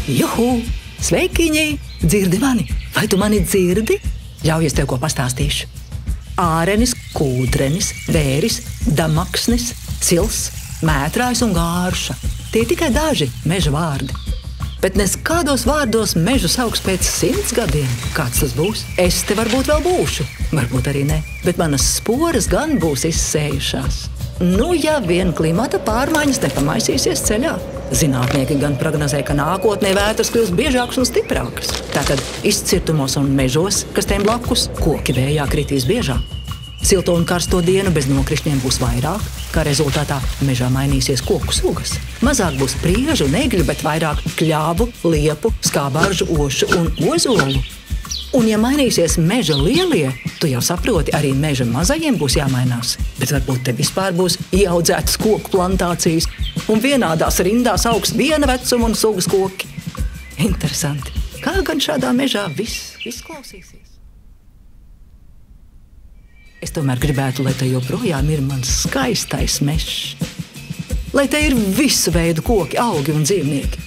Juhu! Sveikiņi! Dzirdi mani? Vai tu mani dzirdi? Ļauj, es tev ko pastāstīšu. Ārenis, kūdrenis, vēris, damaksnis, sils, mētrājs un gārša. Tie tikai daži meža vārdi. Bet nes kādos vārdos mežu sauks pēc 100 gadiem. Kāds tas būs? Es te varbūt vēl būšu. Varbūt arī ne. Bet manas sporas gan būs izsējušās. Nu, ja vien klimata pārmaiņas nepamaisīsies ceļā. Zinātnieki gan prognozē, ka nākotnē vētras kļūs biežākas un stiprākas. Tātad izcirtumos un mežos, kas tiem blakus, koki vējā kritīs biežāk. Silto un karsto dienu bez nokrišņiem būs vairāk, kā rezultātā mežā mainīsies koku sugas. Mazāk būs priežu un egļu, bet vairāk kļāvu, liepu, skābāržu, ošu un ozolu. Un ja mainīsies meža lielie, tu jau saproti, arī meža mazajiem būs jāmainās. Bet varbūt te vispār būs ieaudzētas koku plantācijas un vienādās rindās augs viena vecuma un sugas koki. Interesanti. Kā gan šādā mežā viss izklausīsies? Es tomēr gribētu, lai te joprojām ir mans skaistais mežs. Lai te ir visu veidu koki, augi un dzīvnieki.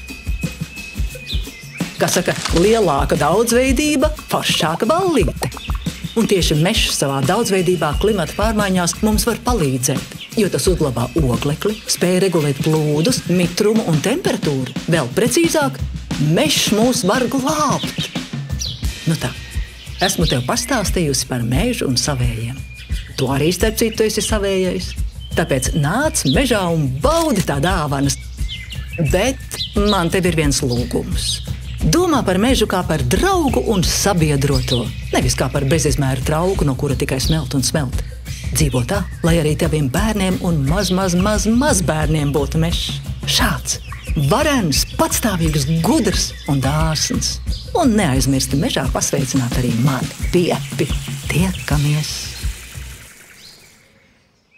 Kā saka, lielāka daudzveidība, foršāka ballīte. Un tieši mežs savā daudzveidībā klimata pārmaiņās mums var palīdzēt, jo tas uzlabā oglekli, spēj regulēt plūdus, mitrumu un temperatūru. Vēl precīzāk, mežs mūs var glābt. Nu tā, esmu tev pastāstījusi par mežu un savējiem. Tu arī starp citu esi savējais. Tāpēc nāc mežā un baudi tā dāvanas. Bet man tev ir viens lūgums. Domā par mežu kā par draugu un sabiedroto, nevis kā par bezizmēru trauku, no kura tikai smelt un smelt. Dzīvo tā, lai arī taviem bērniem un maz bērniem būtu mežs. Šāds, varens, patstāvīgs, gudrs un dāsns. Un neaizmirsti mežā pasveicināt arī mani, Piepi. Tiekamies!